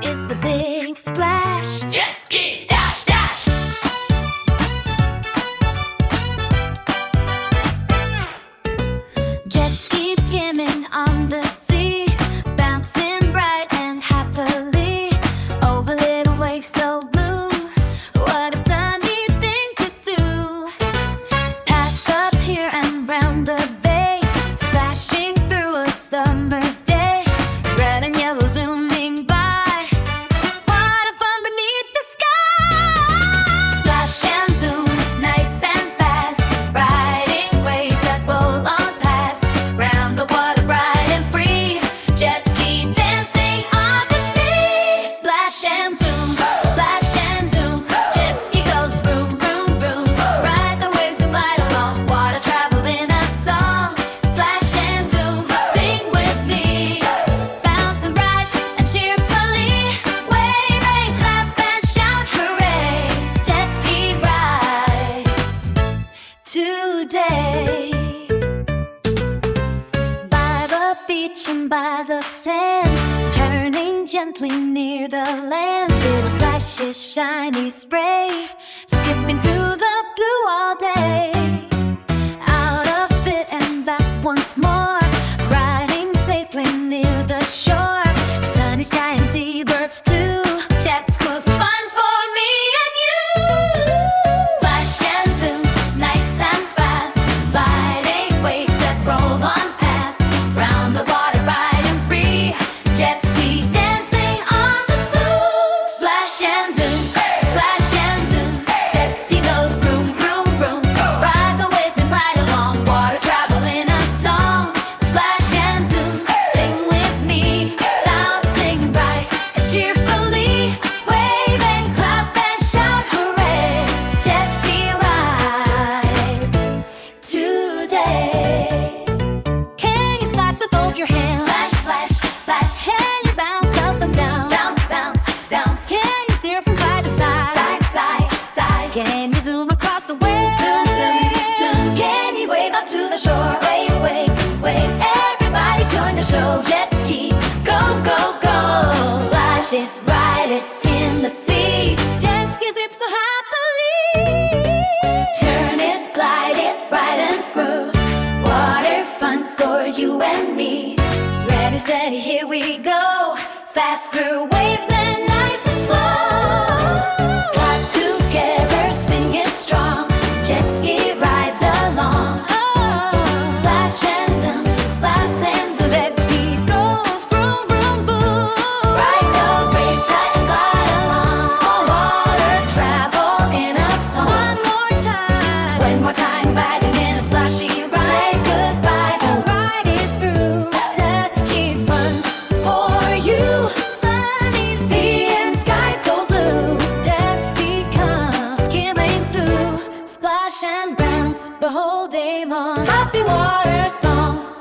It's the big splash. Jet ski dash dash. Jet ski skimming on the sea, bouncing bright and happily over little waves so blue. What a sunny thing to do. Past the pier and round the bay, splashing through a summer day. Red and yellow zooming by. What a fun beneath the sky. Splash and zoom, nice and fast, riding waves that roll on past. Round the water bright and free, jet ski dancing on the sea. Splash and zoom, jet ski goes vroom, vroom, vroom. Ride the waves and glide along, water travel in a song. Splash and zoom, sing with me, bounce and ride and cheerfully wave and clap and shout hooray. Jet ski rides today. By the beach and by the sand, turning gently near the land. Little splashes, shiny spray, skipping through the blue all day. Out of it and back once more, riding safely near the shore. Sunny sky and seabirds too. Jets were fun for me and you. Splash and zoom, nice and fast, gliding waves that roll on past. Round the water bright and free, jet ski dancing on the slope. Splash and zoom, jet ski goes vroom, vroom, vroom. Ride the waves and glide along, water travel in a song. Splash and zoom, sing with me, bouncing bright and cheerfully wave and clap and shout hooray. Jet ski rides today. Can you splash with both your hands? Splash, splash, splash. Can you bounce up and down? Bounce, bounce, bounce. Can you steer from side to side? Side to side, side. Can you zoom across the waves? Zoom, zoom, zoom. Can you wave out to the shore? Wave, wave, wave. Everybody join the show. Jet ski, go, go, go. Splash it, ride it in the sea. Jet ski zip so happily. Turn it, glide it, right and through. Water fun for you and me. Ready, steady, here we go. Fast through waves and nice and slow. Got together, sing it strong. Jet ski rides along. Oh, splash and zoom, jet ski goes vroom, vroom, vroom. Ride the waves and glide along. Water travel in a song. One more time, riding in a splashy ride. Goodbye, the ride is through. Jet ski fun for you. Sunny feet and sky so blue. Jet ski comes skimming through. Splash and bounce the whole day long. Happy water song.